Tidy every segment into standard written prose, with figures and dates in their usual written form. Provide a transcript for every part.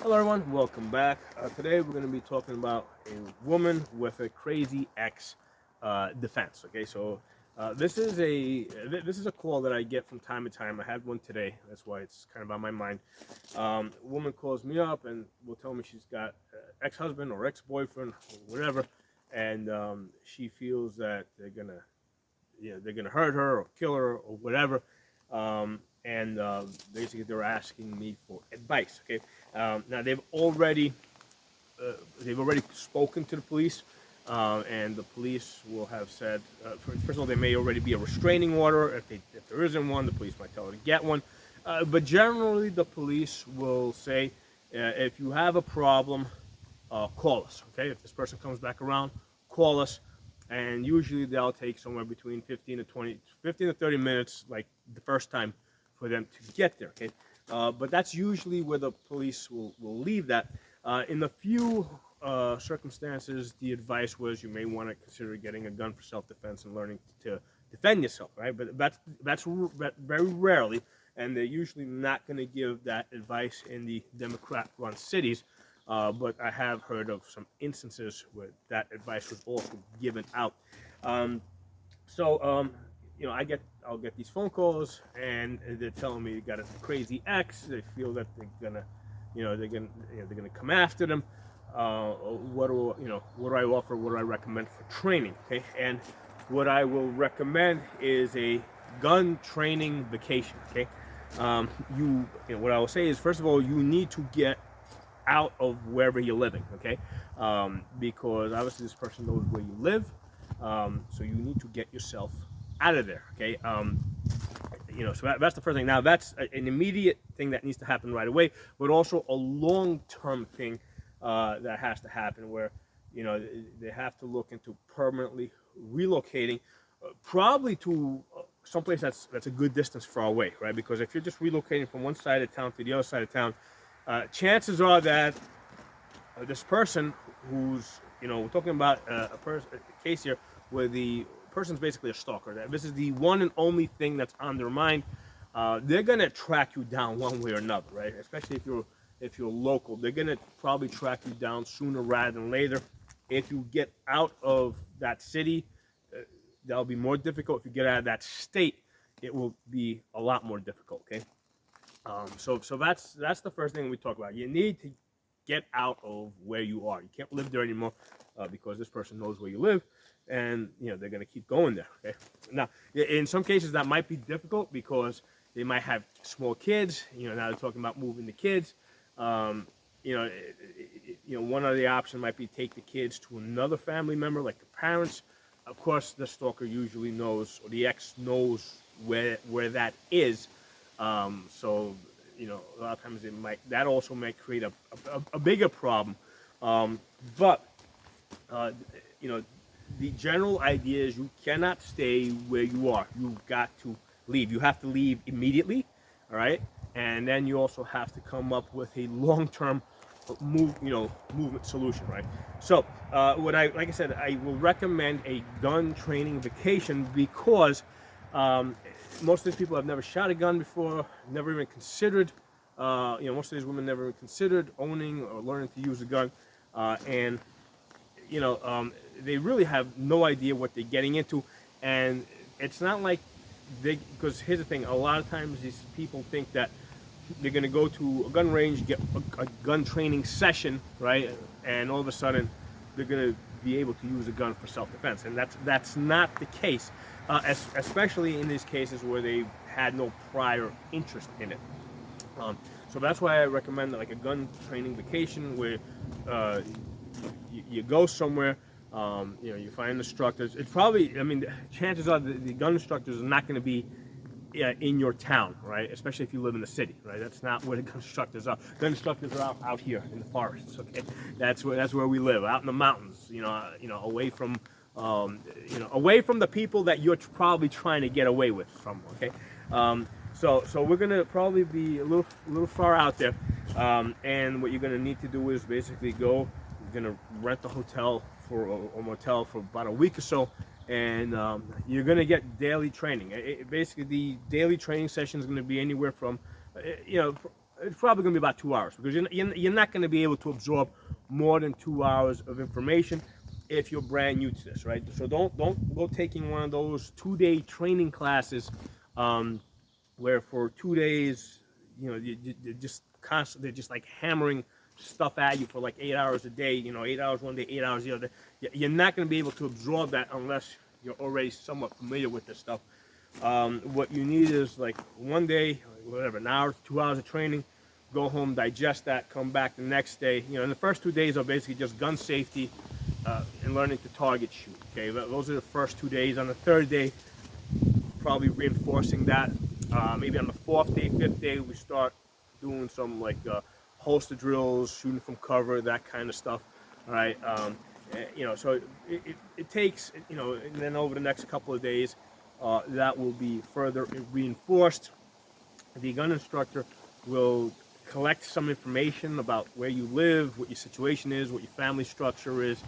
Hello everyone, welcome back. Today we're going to be talking about a woman with a crazy ex defense. Okay, so this is a call that I get from time to time. I had one today, that's why it's kind of on my mind. A woman calls me up and will tell me she's got ex-husband or ex-boyfriend or whatever, and she feels that they're gonna hurt her or kill her or whatever. And basically they're asking me for advice. Okay, now they've already spoken to the police, and the police will have said, first of all, there may already be a restraining order. If there isn't one, the police might tell her to get one. But generally, the police will say, if you have a problem, call us. Okay, if this person comes back around, call us, and usually they'll take somewhere between 15 to 30 minutes, like the first time, for them to get there. Okay, but that's usually where the police will leave that. In a few circumstances, the advice was you may want to consider getting a gun for self-defense and learning to defend yourself, right? But that's very rarely, and they're usually not going to give that advice in the Democrat-run cities. But I have heard of some instances where that advice was also given out. Um, so, I'll get these phone calls, and they're telling me you got a crazy ex. They feel that they're gonna come after them. What do I offer? What do I recommend for training? Okay, and what I will recommend is a gun training vacation. Okay, what I will say is, first of all, you need to get out of wherever you're living. Okay, because obviously this person knows where you live, so you need to get yourself out of there. Okay, so that's the first thing. Now that's an immediate thing that needs to happen right away, but also a long-term thing that has to happen, where they have to look into permanently relocating, probably to someplace that's a good distance far away, right? Because if you're just relocating from one side of town to the other side of town, chances are that this person who's, we're talking about a case here where the person's basically a stalker. That this is the one and only thing that's on their mind. They're gonna track you down one way or another, right? Especially if you're local, they're gonna probably track you down sooner rather than later. If you get out of that city, that'll be more difficult. If you get out of that state, it will be a lot more difficult. Okay. So that's the first thing we talk about. You need to get out of where you are. You can't live there anymore because this person knows where you live, and they're gonna keep going there. Okay. Now, in some cases that might be difficult because they might have small kids. Now they're talking about moving the kids. One of the options might be take the kids to another family member, like the parents. Of course, the stalker usually knows, or the ex knows where that is. So a lot of times that also might create a bigger problem. But the general idea is you cannot stay where you are. You've got to leave. You have to leave immediately, all right? And then you also have to come up with a long-term movement solution, right? So, like I said, I will recommend a gun training vacation because most of these people have never shot a gun before, never even considered. Most of these women never even considered owning or learning to use a gun, and they really have no idea what they're getting into. And it's not like because here's the thing: a lot of times these people think that they're going to go to a gun range, get a gun training session, right? And all of a sudden, they're going to be able to use a gun for self-defense, and that's not the case, especially in these cases where they had no prior interest in it. So that's why I recommend like a gun training vacation where you go somewhere. You find instructors. It's probably, chances are the gun instructors are not going to be in your town, right? Especially if you live in the city, right? That's not where the gun instructors are. Gun instructors are out here in the forests. Okay, that's where we live, out in the mountains. Away from away from the people that you're probably trying to get away from. Okay, so we're gonna probably be a little far out there, and what you're gonna need to do is basically go. You're gonna rent a hotel or motel for about a week or so, and you're going to get daily training. Basically, the daily training session is going to be anywhere from, it's probably going to be about 2 hours, because you're not going to be able to absorb more than 2 hours of information if you're brand new to this, right? So don't go taking one of those 2-day training classes, where for 2 days, you're just constantly just like hammering stuff at you for like 8 hours a day. 8 hours one day, 8 hours the other day. You're not going to be able to absorb that unless you're already somewhat familiar with this stuff. What you need is like one day, whatever, an hour, 2 hours of training. Go home, digest that, come back the next day. And the first 2 days are basically just gun safety, and learning to target shoot. Okay, those are the first 2 days. On the third day, probably reinforcing that. Maybe on the fourth day, fifth day, we start doing some like holster drills, shooting from cover, that kind of stuff. All right. So it takes, and then over the next couple of days, that will be further reinforced. The gun instructor will collect some information about where you live, what your situation is, what your family structure is,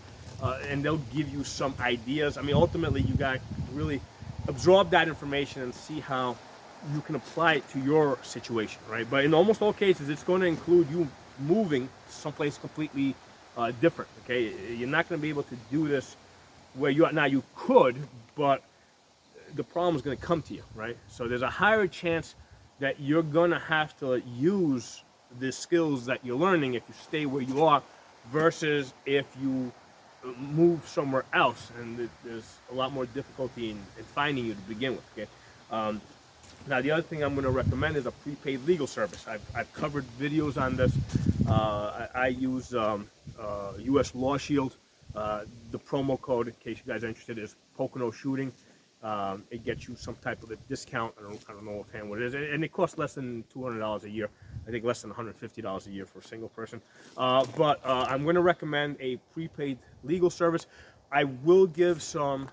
and they'll give you some ideas. I mean, ultimately, you got to really absorb that information and see how you can apply it to your situation, right? But in almost all cases, it's going to include you moving someplace completely different, okay? You're not going to be able to do this where you are now. You could, but the problem is going to come to you, right? So there's a higher chance that you're going to have to use the skills that you're learning if you stay where you are, versus if you move somewhere else, and there's a lot more difficulty in finding you to begin with. Okay. Now the other thing I'm going to recommend is a prepaid legal service. I've covered videos on this. I use U.S. Law Shield. The promo code, in case you guys are interested, is Pocono Shooting. It gets you some type of a discount. I don't know offhand what it is, and it costs less than $200 a year. I think less than $150 a year for a single person. But I'm going to recommend a prepaid legal service. I will give some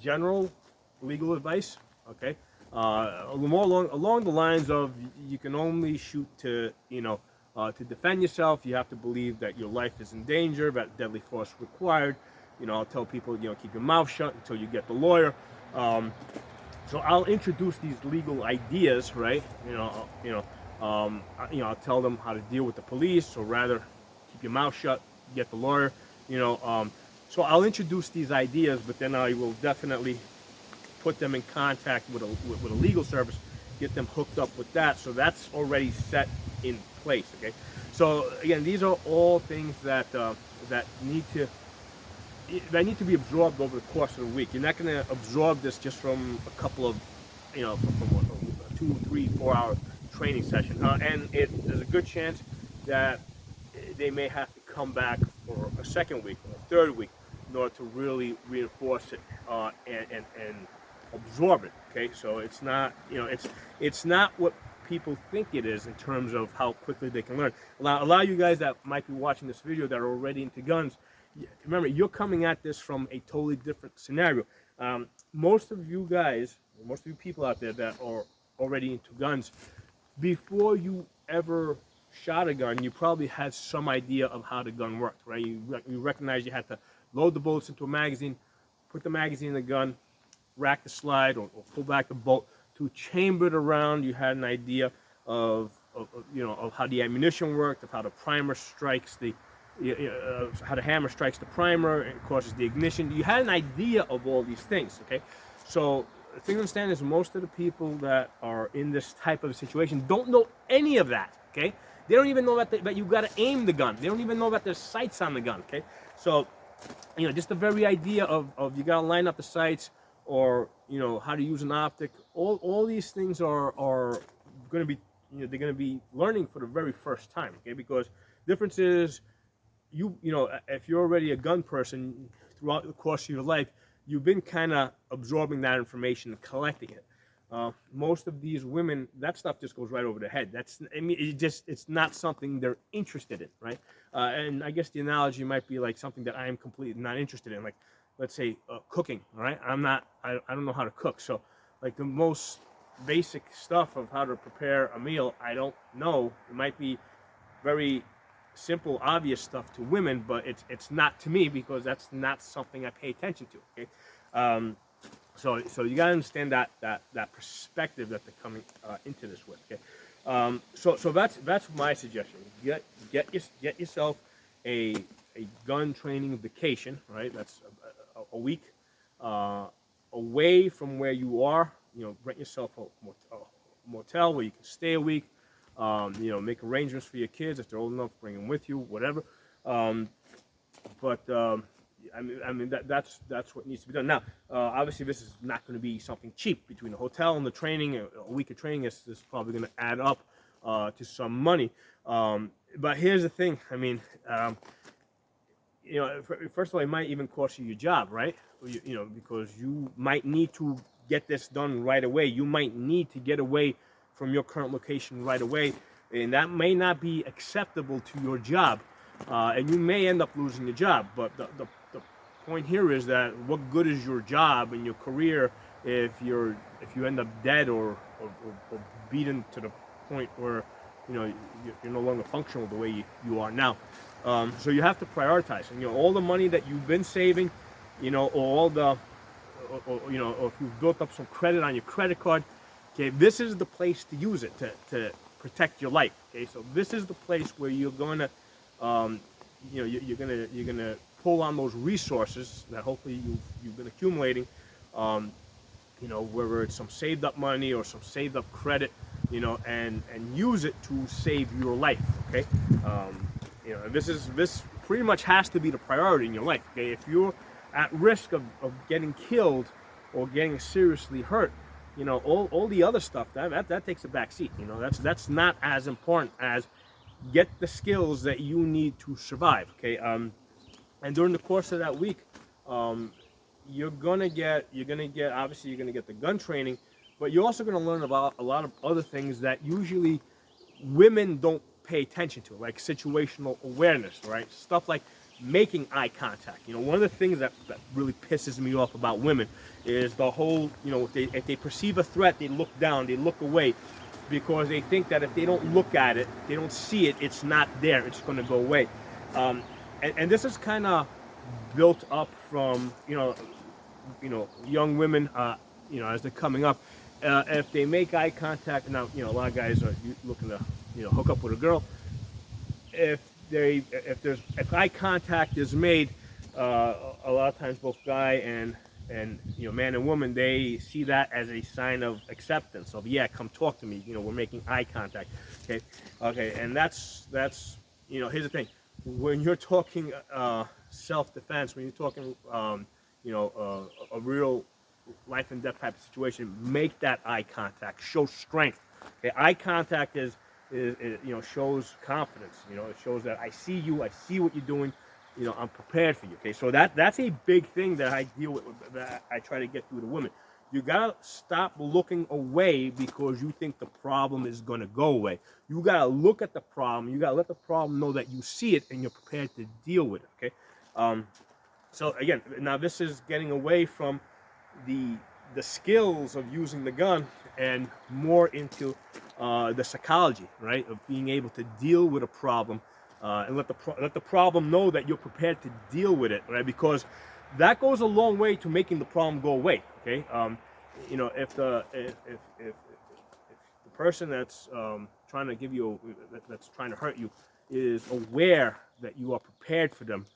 general legal advice. Okay, more along the lines of you can only shoot to to defend yourself. You have to believe that your life is in danger, that deadly force required. I'll tell people, keep your mouth shut until you get the lawyer. So I'll introduce these legal ideas, right? I'll tell them how to deal with the police, or rather, keep your mouth shut, get the lawyer. So I'll introduce these ideas, but then I will definitely put them in contact with a legal service, get them hooked up with that. So that's already set in place. Okay. So again, these are all things that need to be absorbed over the course of the week. You're not going to absorb this just from a couple of, from a 2, 3, 4 hour training session. And there's a good chance that they may have to come back for a second week or a third week in order to really reinforce it and absorb it. Okay, so it's not, it's not what people think it is in terms of how quickly they can learn. A lot of you guys that might be watching this video that are already into guns, remember, you're coming at this from a totally different scenario. Most of you guys, most of you people out there that are already into guns, before you ever shot a gun, you probably had some idea of how the gun worked, right? You recognize you had to load the bullets into a magazine, put the magazine in the gun, rack the slide, or pull back the bolt to chamber it around. You had an idea of how the ammunition worked, of how the primer strikes how the hammer strikes the primer and causes the ignition. You had an idea of all these things. Okay, so the thing to understand is most of the people that are in this type of situation don't know any of that. Okay, they don't even know that you got to aim the gun. They don't even know that there's sights on the gun. Okay, so just the very idea of you got to line up the sights, or how to use an optic. All these things are going to be they're going to be learning for the very first time. Okay, because difference is if you're already a gun person throughout the course of your life, you've been kind of absorbing that information and collecting it. Most of these women, that stuff just goes right over their head. It's not something they're interested in, right? And I guess the analogy might be like something that I am completely not interested in, like let's say cooking. All right, I don't know how to cook, so like the most basic stuff of how to prepare a meal, I don't know. It might be very simple, obvious stuff to women, but it's not to me, because that's not something I pay attention to. Okay, so you gotta understand that perspective that they're coming into this with. Okay, So that's my suggestion. Get yourself a gun training vacation, right? That's a week uh, away from where you are. Rent yourself a motel where you can stay a week. Make arrangements for your kids if they're old enough, bring them with you, whatever. Um, but I mean that's what needs to be done. Now, obviously, this is not going to be something cheap. Between the hotel and the training, a week of training is probably going to add up to some money. But here's the thing. I mean, first of all, it might even cost you your job, right? Because you might need to get this done right away. You might need to get away from your current location right away, and that may not be acceptable to your job, and you may end up losing your job. But the point here is that what good is your job and your career if you end up dead or beaten to the point where you're no longer functional the way you are now. So you have to prioritize, and all the money that you've been saving, or all the, or if you've built up some credit on your credit card, okay, this is the place to use it to protect your life. Okay, so this is the place where you're gonna, you're gonna pull on those resources that hopefully you've been accumulating. Um, whether it's some saved up money or some saved up credit, and use it to save your life. Okay, this pretty much has to be the priority in your life. Okay, if you're at risk of getting killed or getting seriously hurt, all the other stuff that takes a back seat. That's not as important as get the skills that you need to survive. Okay, and during the course of that week, you're gonna get obviously you're gonna get the gun training, but you're also gonna learn about a lot of other things that usually women don't pay attention to, like situational awareness, right? Stuff like making eye contact. One of the things that really pisses me off about women is the whole, if they perceive a threat, they look down, they look away, because they think that if they don't look at it, they don't see it, it's not there, it's going to go away. And this is kind of built up from young women, as they're coming up. If they make eye contact, now a lot of guys are looking to hook up with a girl. If eye contact is made, a lot of times both guy and man and woman, they see that as a sign of acceptance, of, yeah, come talk to me, we're making eye contact. Okay, and that's here's the thing. When you're talking self-defense, when you're talking a real life and death type of situation, make that eye contact, show strength. Okay, eye contact is shows confidence. It shows that I see you, I see what you're doing, I'm prepared for you. Okay, so that's a big thing that I deal with, that I try to get through to women. You gotta stop looking away because you think the problem is gonna go away. You gotta look at the problem. You gotta let the problem know that you see it and you're prepared to deal with it. Okay. So again, now this is getting away from the skills of using the gun and more into the psychology, right, of being able to deal with a problem, and let the problem know that you're prepared to deal with it, right? Because that goes a long way to making the problem go away. Okay, if the person that's trying to give you, that's trying to hurt you, is aware that you are prepared for them,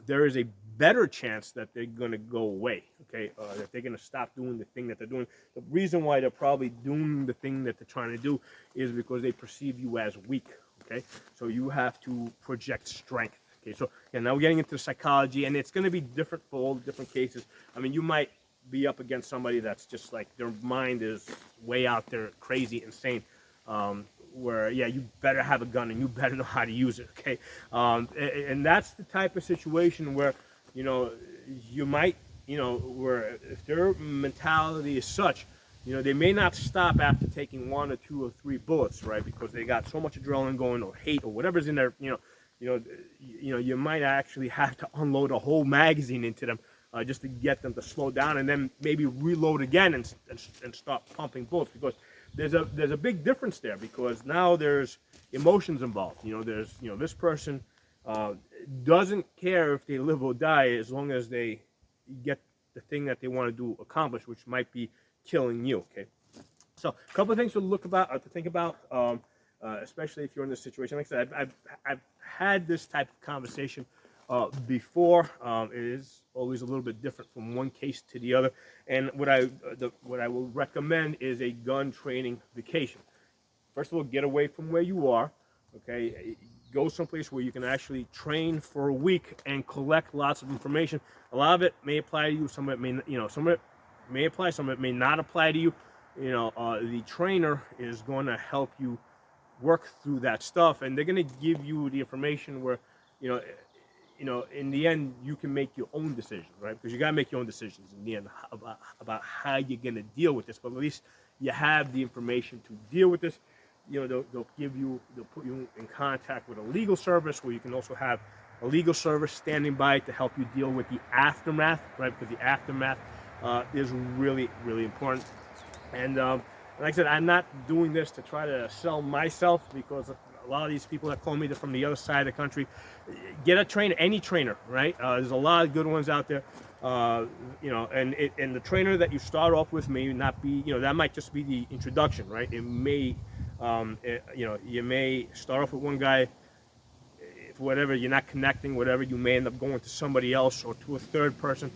there is a better chance that they're going to go away. Okay, that they're going to stop doing the thing that they're doing. The reason why they're probably doing the thing that they're trying to do is because they perceive you as weak. Okay, so you have to project strength. Okay, so yeah, now we're getting into psychology, and it's going to be different for all the different cases. I mean, you might be up against somebody that's just like, their mind is way out there, crazy, insane. Where, yeah, you better have a gun and you better know how to use it. Okay, and that's the type of situation where you might, where if their mentality is such, they may not stop after taking 1 or 2 or 3 bullets, right? Because they got so much adrenaline going, or hate, or whatever's in there. You might actually have to unload a whole magazine into them, just to get them to slow down, and then maybe reload again and start pumping bullets, because there's a big difference there, because now there's emotions involved. There's this person doesn't care if they live or die, as long as they get the thing that they want to do accomplished, which might be killing you. Okay, So a couple of things to think about, especially if you're in this situation. Like I said, I've had this type of conversation before. It is always a little bit different from one case to the other. And what I will recommend is a gun training vacation. First of all, get away from where you are. Okay, go someplace where you can actually train for a week and collect lots of information. A lot of it may apply to you. Some of it may, some of it may apply. Some of it may not apply to you. The trainer is going to help you work through that stuff, and they're going to give you the information where, you know, in the end, you can make your own decisions, right? Because you got to make your own decisions in the end about how you're going to deal with this. But at least you have the information to deal with this. They'll put you in contact with a legal service where you can also have a legal service standing by to help you deal with the aftermath, right? Because the aftermath is really, really important. And like I said, I'm not doing this to try to sell myself, because a lot of these people that call me, they're from the other side of the country. Get a trainer, any trainer, right? There's a lot of good ones out there. And the trainer that you start off with may not be, that might just be the introduction, right? It may, you may start off with one guy. If whatever you're not connecting, whatever, you may end up going to somebody else or to a third person.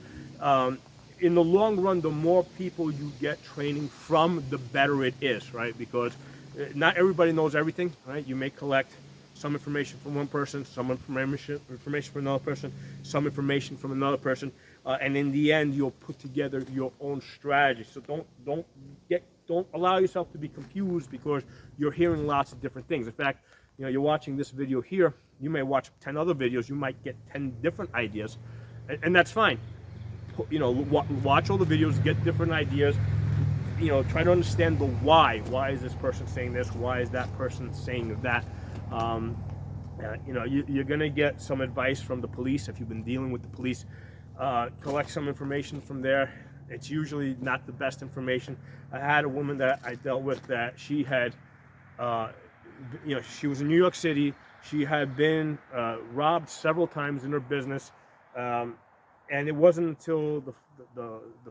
In the long run, the more people you get training from, the better it is, right? Because not everybody knows everything, right? You may collect some information from one person, some information from another person, some information from another person, and in the end, you'll put together your own strategy. So don't allow yourself to be confused because you're hearing lots of different things. In fact, you're watching this video here. You may watch 10 other videos. You might get 10 different ideas, and that's fine. Watch all the videos, get different ideas. Try to understand the why. Why is this person saying this? Why is that person saying that? You're gonna get some advice from the police if you've been dealing with the police. Collect some information from there. It's usually not the best information. I had a woman that I dealt with that she had, she was in New York City. She had been robbed several times in her business. And it wasn't until the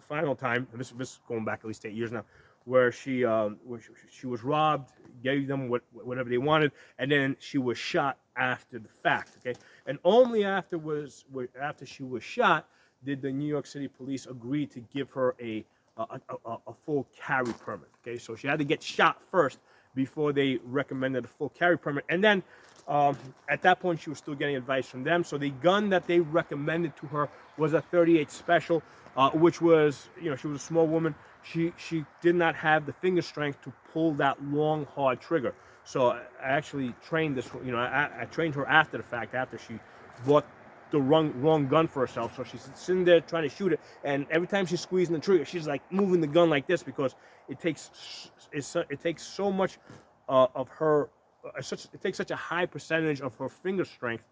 final time, and this is going back at least 8 years now, where she was robbed, gave them whatever they wanted, and then she was shot after the fact. Okay, and only after she was shot did the New York City police agree to give her a full carry permit. Okay, so she had to get shot first before they recommended a full carry permit, and then at that point, she was still getting advice from them. So the gun that they recommended to her was a 38 Special, which was, she was a small woman. She did not have the finger strength to pull that long, hard trigger. So I actually trained this, I trained her after the fact, after she bought the wrong gun for herself. So she's sitting there trying to shoot it, and every time she's squeezing the trigger, she's like moving the gun like this because it takes so much of her. It takes such a high percentage of her finger strength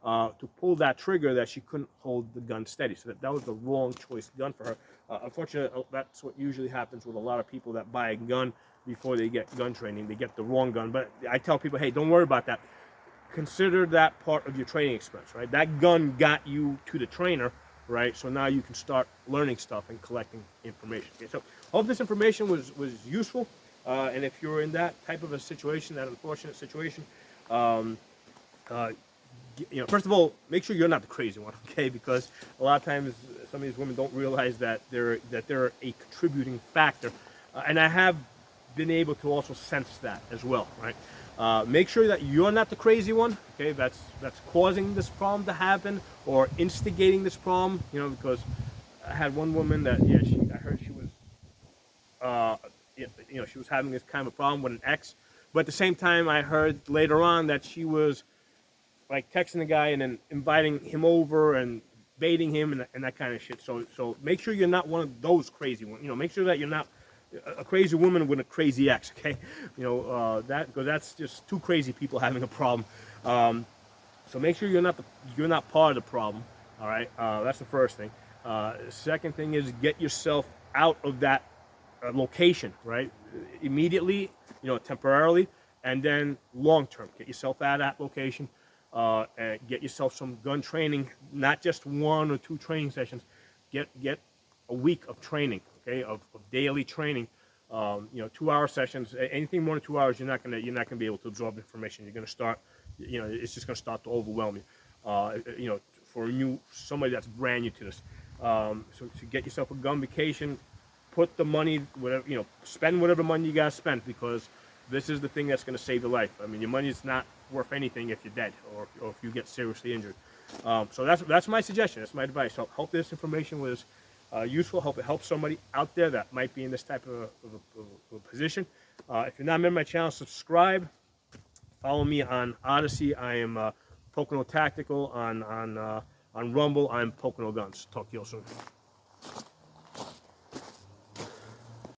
to pull that trigger that she couldn't hold the gun steady. So that was the wrong choice gun for her. Unfortunately, that's what usually happens with a lot of people that buy a gun before they get gun training. They get the wrong gun. But I tell people, hey, don't worry about that. Consider that part of your training expense, right? That gun got you to the trainer, right? So now you can start learning stuff and collecting information. Okay, so hope this information was useful. And if you're in that type of a situation, that unfortunate situation, first of all, make sure you're not the crazy one, okay? Because a lot of times some of these women don't realize that they're a contributing factor, and I have been able to also sense that as well, right? Make sure that you're not the crazy one, okay? That's causing this problem to happen or instigating this problem, because I had one woman that I heard she was. She was having this kind of a problem with an ex, but at the same time, I heard later on that she was like texting the guy and then inviting him over and baiting him and that kind of shit. So make sure you're not one of those crazy ones. Make sure that you're not a crazy woman with a crazy ex. Okay, because that's just two crazy people having a problem. So make sure you're not part of the problem. All right, that's the first thing. Second thing is get yourself out of that location, right? Immediately, temporarily, and then long term. Get yourself out of that location, and get yourself some gun training. Not just 1 or 2 training sessions. Get a week of training, okay, of daily training, You know, 2 hour sessions. Anything more than 2 hours, you're not gonna be able to absorb information. You're gonna start, you know, it's just gonna start to overwhelm you. You know, for somebody that's brand new to this. So to get yourself a gun vacation, put the money, whatever, you know, spend whatever money you guys spend, because this is the thing that's going to save your life. I mean, your money is not worth anything if you're dead, or if you get seriously injured. So that's my suggestion. That's my advice. So hope this information was useful. Hope it helps somebody out there that might be in this type of a position. If you're not a member of my channel, subscribe. Follow me on Odyssey. I am Pocono Tactical. On Rumble, I'm Pocono Guns. Talk to you all soon.